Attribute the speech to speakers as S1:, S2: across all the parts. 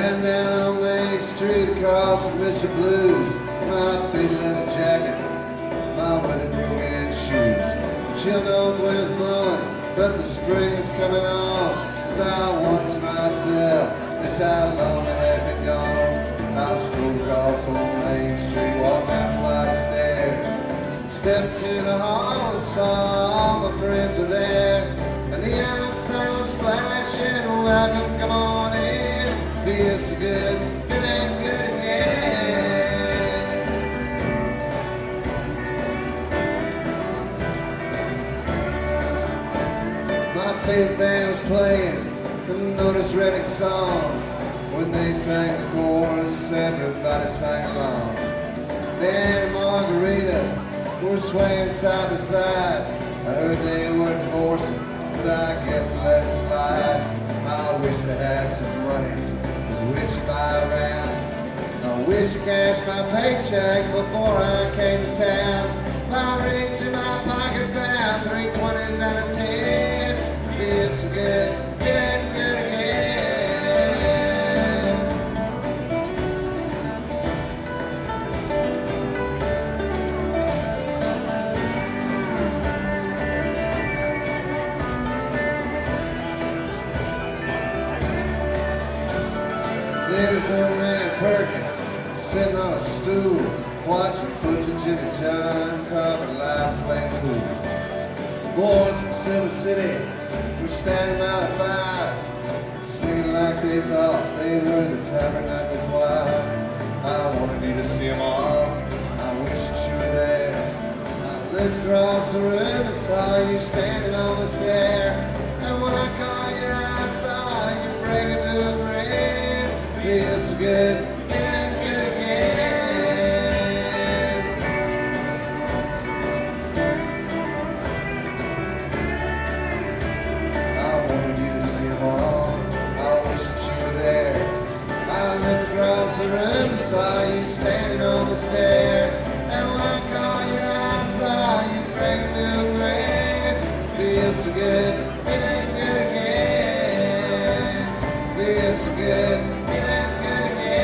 S1: Heading down on Main Street across the Mr. Blues. My faded leather jacket, my weather-broken shoes. The chill north wind's blowing, but the spring is coming on. As I wonder to myself, this how long I had been gone. I strolled across on Main Street, walked down a flight of stairs. Stepped to the hall and saw all my friends were there. And the outside was splashing, welcome, come on in. Feels so good, feeling good again. My favorite band was playing the Notice Redding song. When they sang the chorus, everybody sang along. Dan and Margarita were swaying side by side. I heard they were divorcing, but I guess I let it slide. I wish I had some money with which to buy around. I wish I cashed my paycheck before I came to town. I reached in my pocket, found 320s and a 10. Feels so good, feeling good again. There was old man Perkins sitting on a stool, watching Butcher Jimmy John talking loud, playing pool. Boys from Silver City were standing by the fire, singing like they thought they heard the tabernacle choir. I wanted you to see them all, I wish that you were there. I looked across the room and saw you standing on the stair. And when I caught your eye, I saw you break into a grin. Feels so good, feeling good again. I wanted you to see them all, I wish that you were there. I looked across the room and saw you standing on the stair. And when I caught your eye, I saw you break into a grin. Feels so good, feeling good again. Feels so good, feeling good again.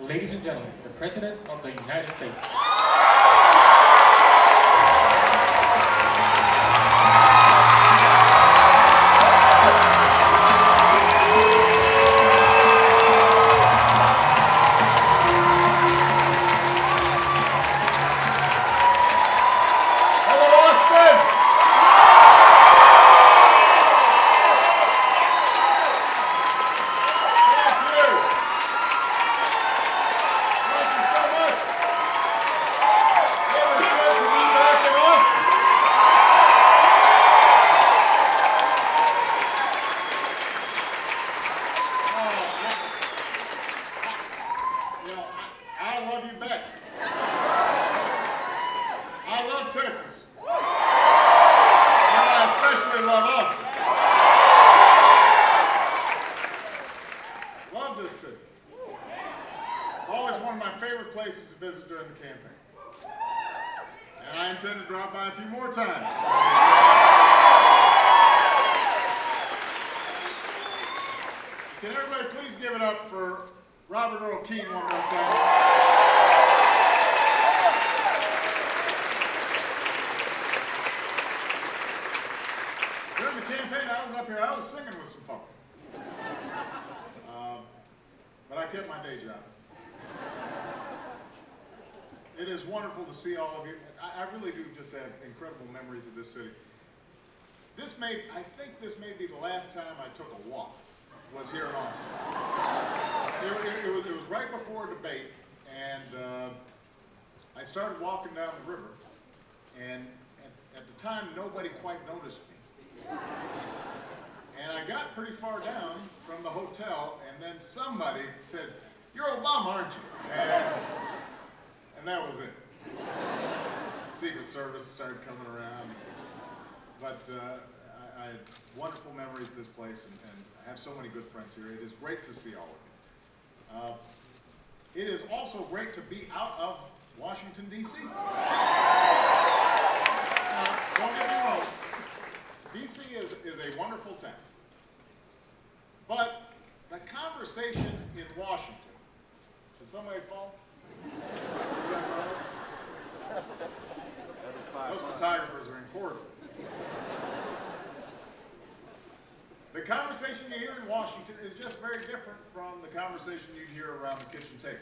S2: Ladies and gentlemen, the President of the United States.
S3: Texas. But I especially love Austin. Love this city. It's always one of my favorite places to visit during the campaign. And I intend to drop by a few more times. Can everybody please give it up for Robert Earl Keen one more time? During the campaign, I was up here, I was singing with some folk. But I kept my day job. It is wonderful to see all of you. I really do just have incredible memories of this city. I think this may be the last time I took a walk, was here in Austin. It was right before a debate, and I started walking down the river, and at the time, nobody quite noticed me. And I got pretty far down from the hotel, and then somebody said, you're Obama, aren't you? And that was it. Secret Service started coming around. But I had wonderful memories of this place, and I have so many good friends here. It is great to see all of you. It is also great to be out of Washington, D.C. Don't get me wrong, D.C. is a wonderful town. But the conversation in Washington, did somebody fall? Those photographers are in Corridor. The conversation you hear in Washington is just very different from the conversation you hear around the kitchen table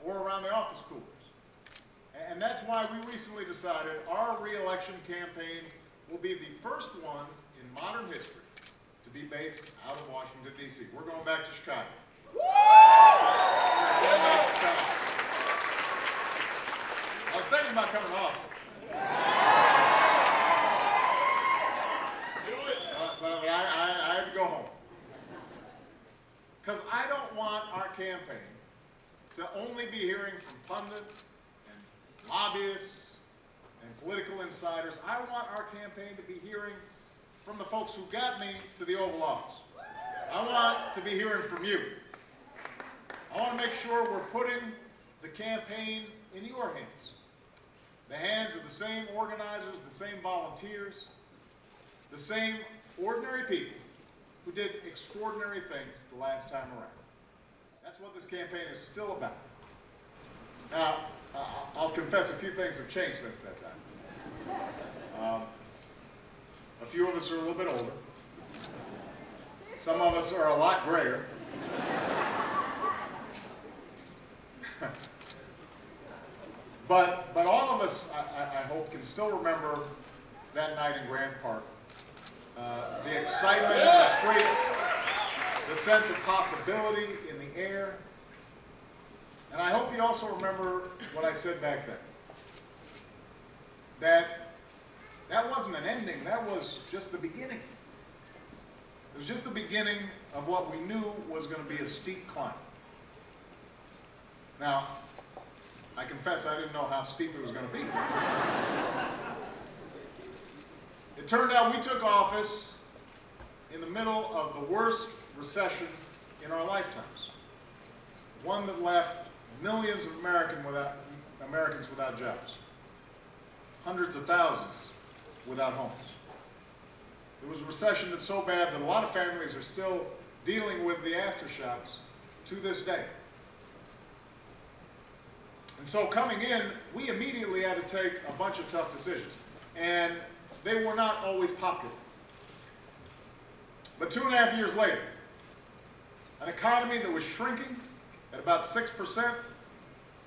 S3: or around the office coolers. And that's why we recently decided our re-election campaign will be the first one in modern history to be based out of Washington, D.C. We're going back to Chicago. I was thinking about coming to Austin. But I had to go home. Because I don't want our campaign to only be hearing from pundits and lobbyists and political insiders. I want our campaign to be hearing from the folks who got me to the Oval Office. I want to be hearing from you. I want to make sure we're putting the campaign in your hands. The hands of the same organizers, the same volunteers, the same ordinary people who did extraordinary things the last time around. That's what this campaign is still about. Now, I'll confess a few things have changed since that time. A few of us are a little bit older. Some of us are a lot grayer. But all of us, I hope, can still remember that night in Grant Park. The excitement in the streets, the sense of possibility in the air. And I hope you also remember what I said back then. That wasn't an ending, that was just the beginning. It was just the beginning of what we knew was going to be a steep climb. Now, I confess I didn't know how steep it was going to be. It turned out we took office in the middle of the worst recession in our lifetimes. One that left millions of Americans without jobs. Hundreds of thousands without homes. It was a recession that's so bad that a lot of families are still dealing with the aftershocks to this day. And so coming in, we immediately had to take a bunch of tough decisions. And they were not always popular. But 2.5 years later, an economy that was shrinking at about 6%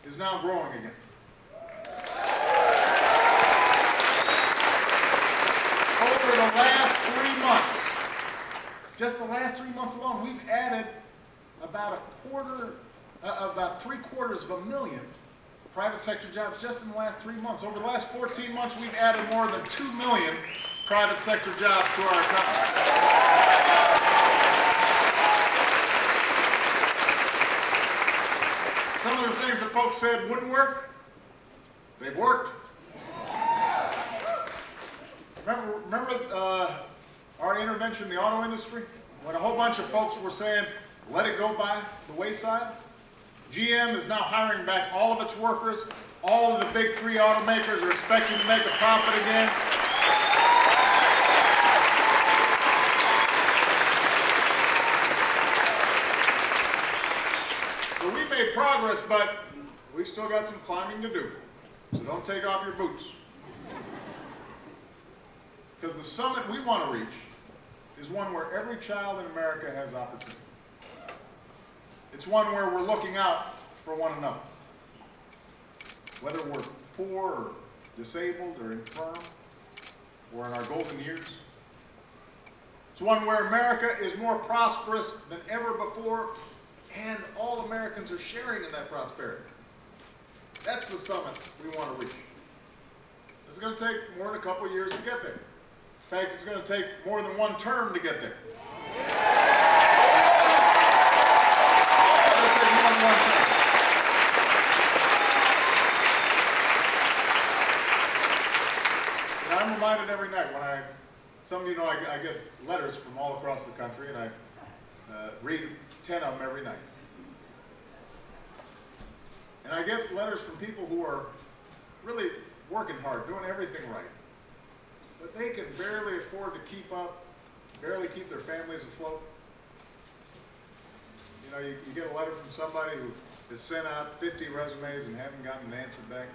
S3: is now growing again. Over the last 3 months, just the last 3 months alone, we've added about 750,000 private sector jobs just in the last 3 months. Over the last 14 months, we've added more than 2 million private sector jobs to our economy. Some of the things that folks said wouldn't work, they've worked. Remember our intervention in the auto industry? When a whole bunch of folks were saying, let it go by the wayside? GM is now hiring back all of its workers. All of the big three automakers are expecting to make a profit again. So we made progress, but we've still got some climbing to do. So don't take off your boots. Because the summit we want to reach is one where every child in America has opportunity. It's one where we're looking out for one another. Whether we're poor or disabled or infirm or in our golden years. It's one where America is more prosperous than ever before and all Americans are sharing in that prosperity. That's the summit we want to reach. It's going to take more than a couple of years to get there. In fact, it's going to take more than one term to get there. some of you know I get letters from all across the country, and I read 10 of them every night. And I get letters from people who are really working hard, doing everything right. But they can barely afford to keep up, barely keep their families afloat. You know, you get a letter from somebody who has sent out 50 resumes and haven't gotten an answer back.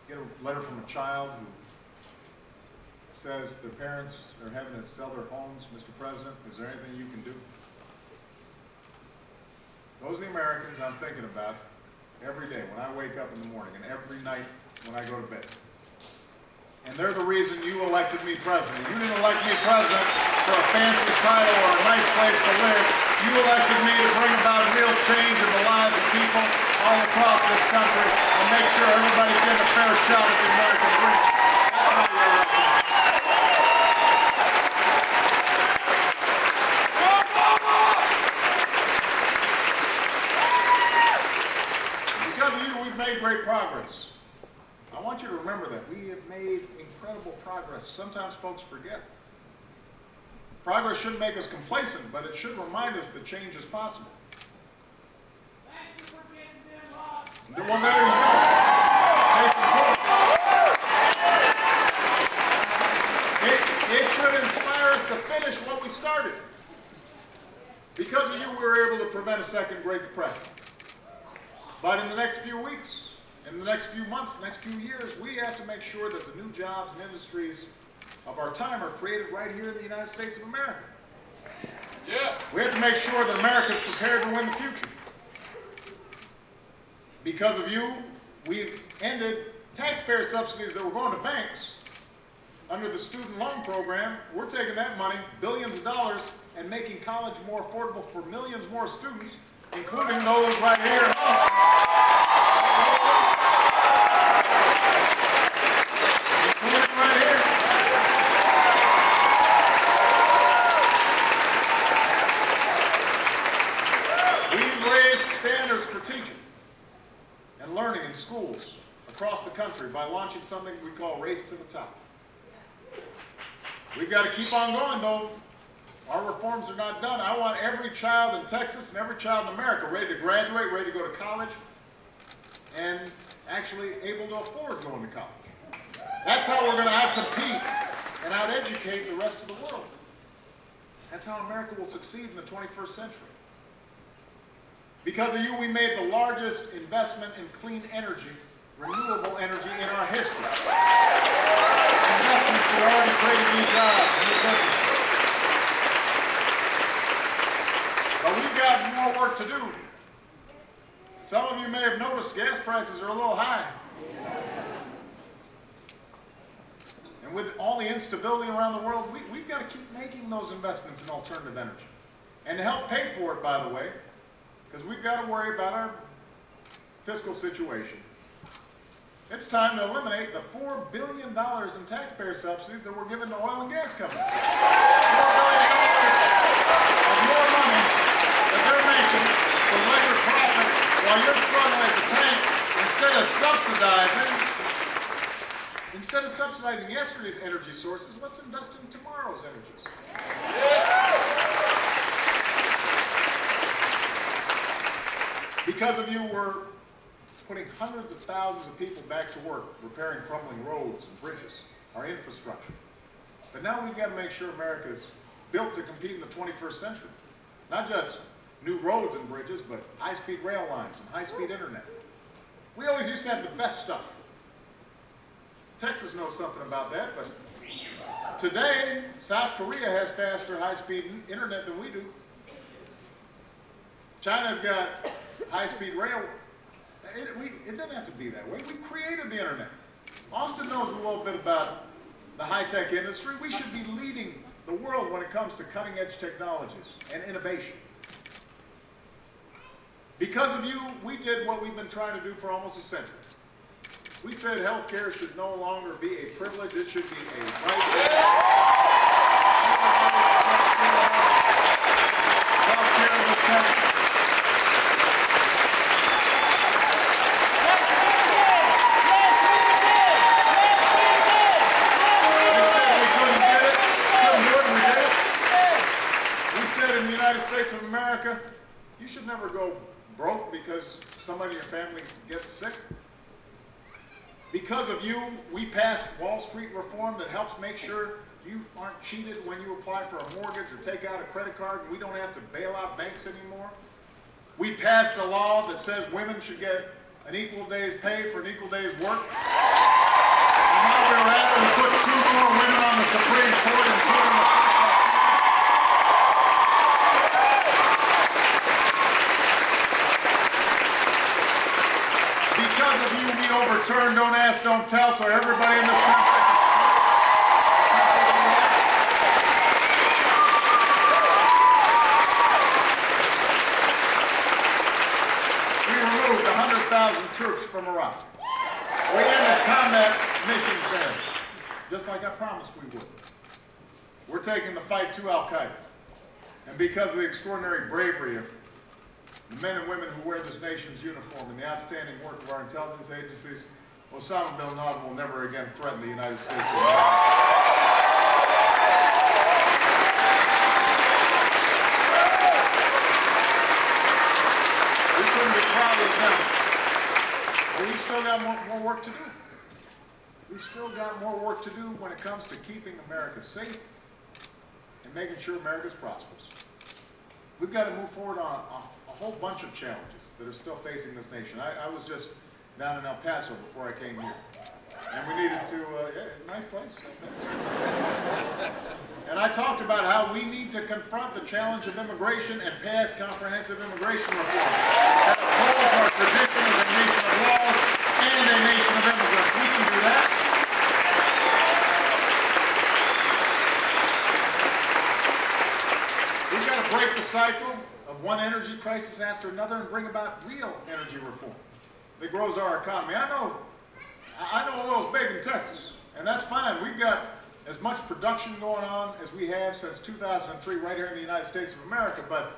S3: You get a letter from a child who says their parents are having to sell their homes. Mr. President, is there anything you can do? Those are the Americans I'm thinking about every day when I wake up in the morning and every night when I go to bed. And they're the reason you elected me president. You didn't elect me president for a fancy title or a nice place to live. You elected me to bring about real change in the lives of people all across this country and make sure everybody's getting a fair shot at the American dream. That's why you elected me. Because of you, we've made great progress. I want you to remember that. We have made incredible progress. Sometimes folks forget. Progress shouldn't make us complacent, but it should remind us that change is possible.
S4: Thank you for getting them off.
S3: Well, there you go. It should inspire us to finish what we started. Because of you, we were able to prevent a second Great Depression. But in the next few weeks, in the next few months, the next few years, we have to make sure that the new jobs and industries of our time are created right here in the United States of America.
S2: Yeah.
S3: We have to make sure that America is prepared to win the future. Because of you, we've ended taxpayer subsidies that were going to banks under the student loan program. We're taking that money, billions of dollars, and making college more affordable for millions more students, including those right here in Austin. Including right here. We've raised standards for teaching and learning in schools across the country by launching something we call Race to the Top. We've got to keep on going, though. Our reforms are not done. I want every child in Texas and every child in America ready to graduate, ready to go to college, and actually able to afford going to college. That's how we're going to out-compete and out-educate the rest of the world. That's how America will succeed in the 21st century. Because of you, we made the largest investment in clean energy, renewable energy in our history. Investments that already created new jobs, new businesses. But we've got more work to do. Some of you may have noticed gas prices are a little high. And with all the instability around the world, we've got to keep making those investments in alternative energy. And to help pay for it, by the way, because we've got to worry about our fiscal situation, it's time to eliminate the $4 billion in taxpayer subsidies that were given to oil and gas companies. $4 billion of more money that they're making for record profits while you're struggling at the tank. Instead of subsidizing yesterday's energy sources, let's invest in tomorrow's energies. Because of you, we're putting hundreds of thousands of people back to work, repairing crumbling roads and bridges, our infrastructure. But now we've got to make sure America is built to compete in the 21st century. Not just new roads and bridges, but high-speed rail lines and high-speed internet. We always used to have the best stuff. Texas knows something about that, but today, South Korea has faster high-speed internet than we do. China's got high-speed rail. It doesn't have to be that way. We created the internet. Austin knows a little bit about the high-tech industry. We should be leading the world when it comes to cutting-edge technologies and innovation. Because of you, we did what we've been trying to do for almost a century. We said health care should no longer be a privilege, it should be a right. Health care in this country. We said we couldn't States of America, you should never go broke because somebody in your family gets sick. Because of you, we passed Wall Street reform that helps make sure you aren't cheated when you apply for a mortgage or take out a credit card, and we don't have to bail out banks anymore. We passed a law that says women should get an equal day's pay for an equal day's work. And while we were at it, we put 2 more women on the Supreme Court, including the first Latino. Because of you, we overturned Don't Ask, Don't Tell, so everybody in this country can see. We removed 100,000 troops from Iraq. We ended combat missions there, just like I promised we would. We're taking the fight to Al-Qaeda. And because of the extraordinary bravery of the men and women who wear this nation's uniform and the outstanding work of our intelligence agencies, Osama bin Laden will never again threaten the United States of America. We couldn't be prouder of them. But we've still got more work to do. We've still got more work to do when it comes to keeping America safe and making sure America's prosperous. We've got to move forward on a whole bunch of challenges that are still facing this nation. I was just down in El Paso before I came here. And we needed to, nice place. And I talked about how we need to confront the challenge of immigration and pass comprehensive immigration reform that upholds our tradition as a nation of laws and a nation of immigrants. We can do that. We've got to break the cycle of one energy crisis after another and bring about real energy reform that grows our economy. I know oil's big in Texas, and that's fine. We've got as much production going on as we have since 2003 right here in the United States of America, but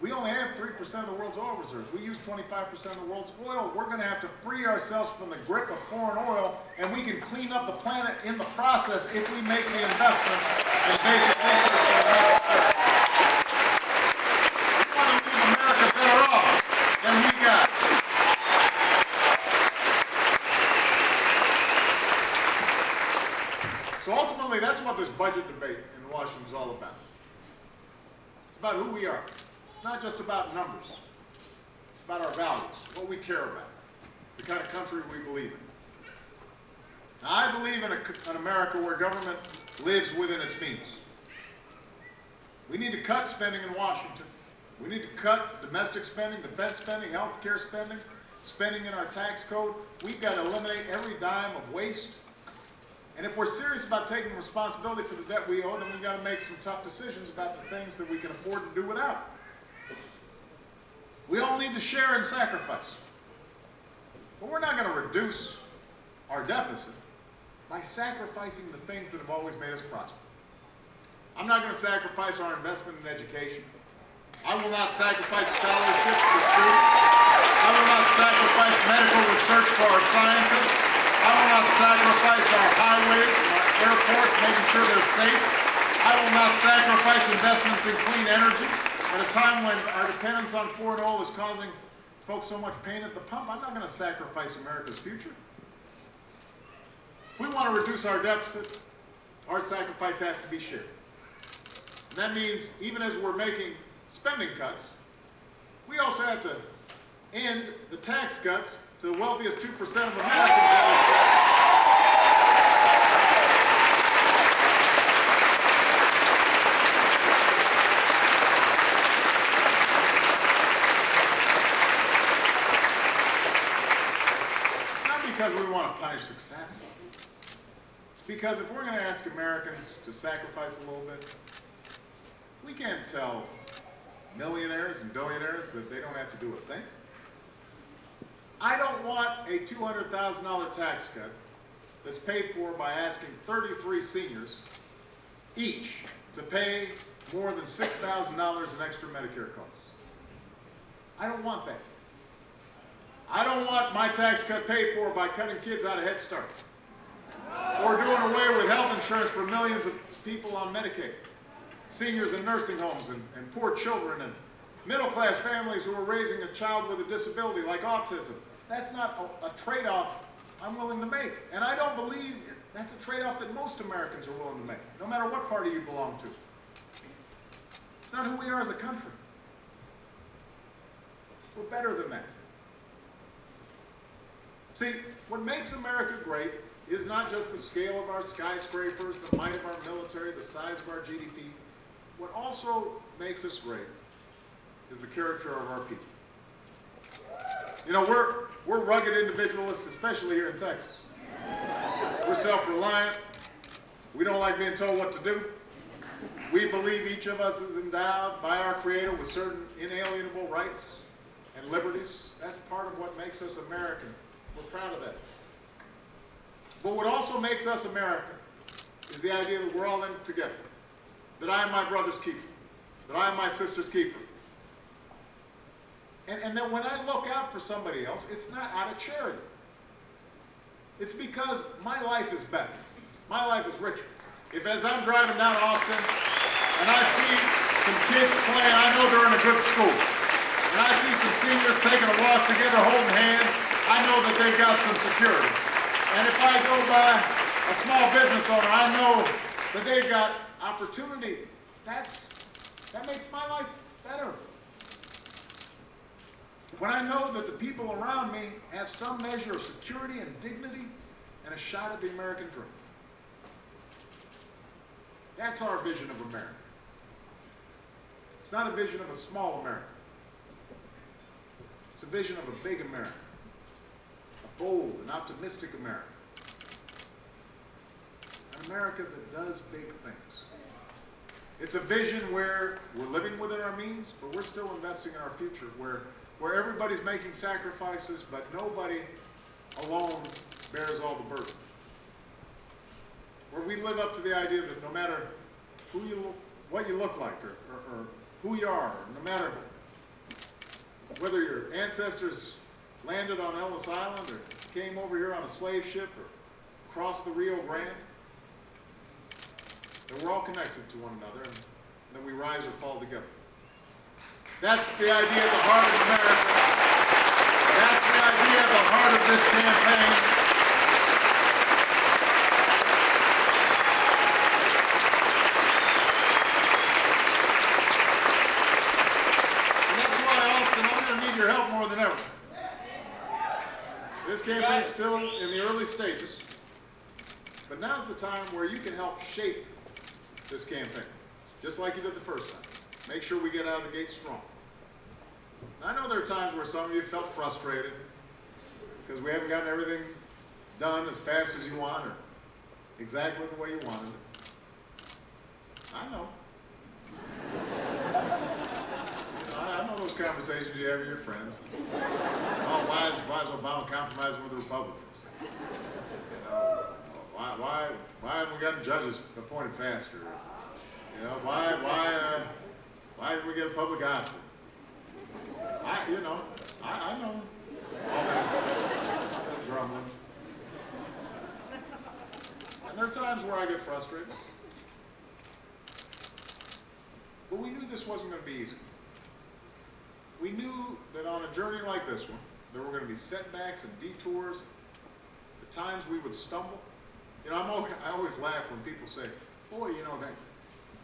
S3: we only have 3% of the world's oil reserves. We use 25% of the world's oil. We're going to have to free ourselves from the grip of foreign oil, and we can clean up the planet in the process if we make the investments in basic research that are necessary. We want to leave America better off than we got. So ultimately, that's what this budget debate in Washington is all about. It's about who we are. It's not just about numbers. It's about our values, what we care about, the kind of country we believe in. Now, I believe in an America where government lives within its means. We need to cut spending in Washington. We need to cut domestic spending, defense spending, health care spending, spending in our tax code. We've got to eliminate every dime of waste. And if we're serious about taking responsibility for the debt we owe, then we've got to make some tough decisions about the things that we can afford to do without. We all need to share and sacrifice. But we're not going to reduce our deficit by sacrificing the things that have always made us prosper. I'm not going to sacrifice our investment in education. I will not sacrifice scholarships to students. I will not sacrifice medical research for our scientists. I will not sacrifice our highways and our airports, making sure they're safe. I will not sacrifice investments in clean energy. At a time when our dependence on foreign oil is causing folks so much pain at the pump, I'm not going to sacrifice America's future. If we want to reduce our deficit, our sacrifice has to be shared. And that means even as we're making spending cuts, we also have to end the tax cuts to the wealthiest 2% of Americans. Because we want to punish success. It's because if we're going to ask Americans to sacrifice a little bit, we can't tell millionaires and billionaires that they don't have to do a thing. I don't want a $200,000 tax cut that's paid for by asking 33 seniors each to pay more than $6,000 in extra Medicare costs. I don't want that. I don't want my tax cut paid for by cutting kids out of Head Start or doing away with health insurance for millions of people on Medicaid. seniors in nursing homes and poor children and middle-class families who are raising a child with a disability like autism. That's not a trade-off I'm willing to make. And I don't believe that's a trade-off that most Americans are willing to make, no matter what party you belong to. It's not who we are as a country. We're better than that. See, what makes America great is not just the scale of our skyscrapers, the might of our military, the size of our GDP. What also makes us great is the character of our people. You know, we're rugged individualists, especially here in Texas. We're self-reliant. We don't like being told what to do. We believe each of us is endowed by our Creator with certain inalienable rights and liberties. That's part of what makes us American. We're proud of that. But what also makes us American is the idea that we're all in it together. That I am my brother's keeper. That I am my sister's keeper. And that when I look out for somebody else, it's not out of charity. It's because my life is better. My life is richer. If as I'm driving down Austin and I see some kids playing, I know they're in a good school. And I see some seniors taking a walk together holding hands, I know that they've got some security. And if I go by a small business owner, I know that they've got opportunity. That makes my life better. When I know that the people around me have some measure of security and dignity and a shot at the American dream. That's our vision of America. It's not a vision of a small America. It's a vision of a big America. A bold and optimistic America. An America that does big things. It's a vision where we're living within our means, but we're still investing in our future, where everybody's making sacrifices, but nobody alone bears all the burden. Where we live up to the idea that no matter what you look like, or who you are, no matter whether your ancestors landed on Ellis Island or came over here on a slave ship or crossed the Rio Grande, that we're all connected to one another and that we rise or fall together. That's the idea at the heart of America. That's the idea at the heart of this campaign. And that's why, Austin, I'm going to need your help more than ever. This campaign's still in the early stages, but now's the time where you can help shape this campaign, just like you did the first time. Make sure we get out of the gate strong. I know there are times where some of you felt frustrated because we haven't gotten everything done as fast as you want or exactly the way you wanted it. I know. I know those conversations you have with your friends. Oh, why is Obama compromising with the Republicans? You know, why haven't we gotten judges appointed faster? You know, why didn't we get a public option? I know all that grumbling. And there are times where I get frustrated. But we knew this wasn't going to be easy. We knew that on a journey like this one, there were going to be setbacks and detours, the times we would stumble. You know, I always laugh when people say, boy, you know,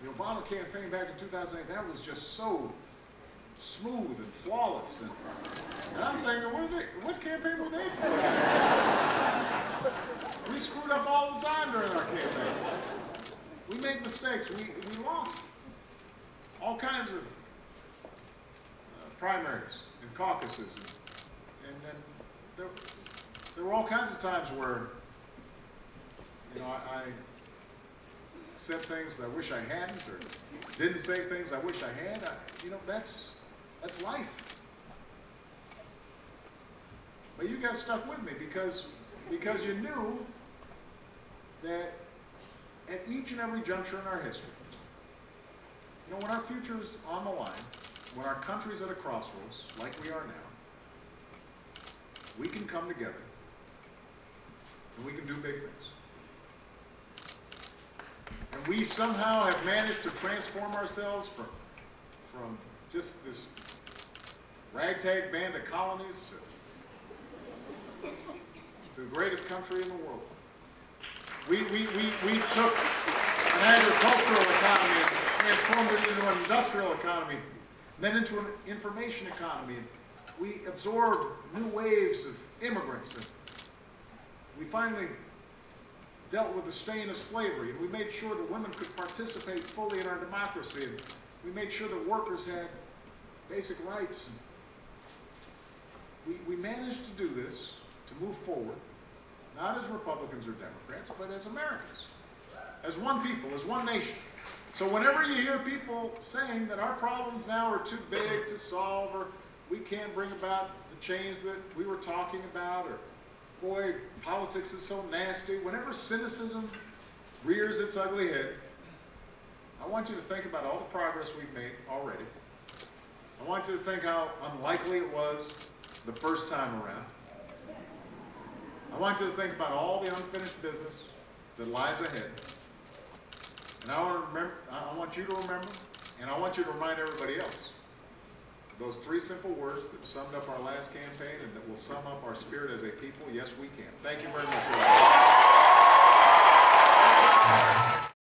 S3: the Obama campaign back in 2008, that was just so smooth and flawless. And I'm thinking, what campaign were they doing? We screwed up all the time during our campaign. We made mistakes. We lost all kinds of primaries and caucuses. And then there were all kinds of times where, you know, I said things I wish I hadn't, or didn't say things I wish I had. You know, that's life. But you guys stuck with me because you knew that at each and every juncture in our history, you know, when our future's on the line, when our country's at a crossroads, like we are now, we can come together and we can do big things. And And we somehow have managed to transform ourselves from just this ragtag band of colonies to the greatest country in the world. We took an agricultural economy and transformed it into an industrial economy, then into an information economy. We absorbed new waves of immigrants, and we finally dealt with the stain of slavery, and we made sure that women could participate fully in our democracy, and we made sure that workers had basic rights. And we managed to do this, to move forward, not as Republicans or Democrats, but as Americans, as one people, as one nation. So whenever you hear people saying that our problems now are too big to solve, or we can't bring about the change that we were talking about, or boy, politics is so nasty, whenever cynicism rears its ugly head, I want you to think about all the progress we've made already. I want you to think how unlikely it was the first time around. I want you to think about all the unfinished business that lies ahead. And I want you to remember, and I want you to remind everybody else those three simple words that summed up our last campaign and that will sum up our spirit as a people. Yes, we can. Thank you very much.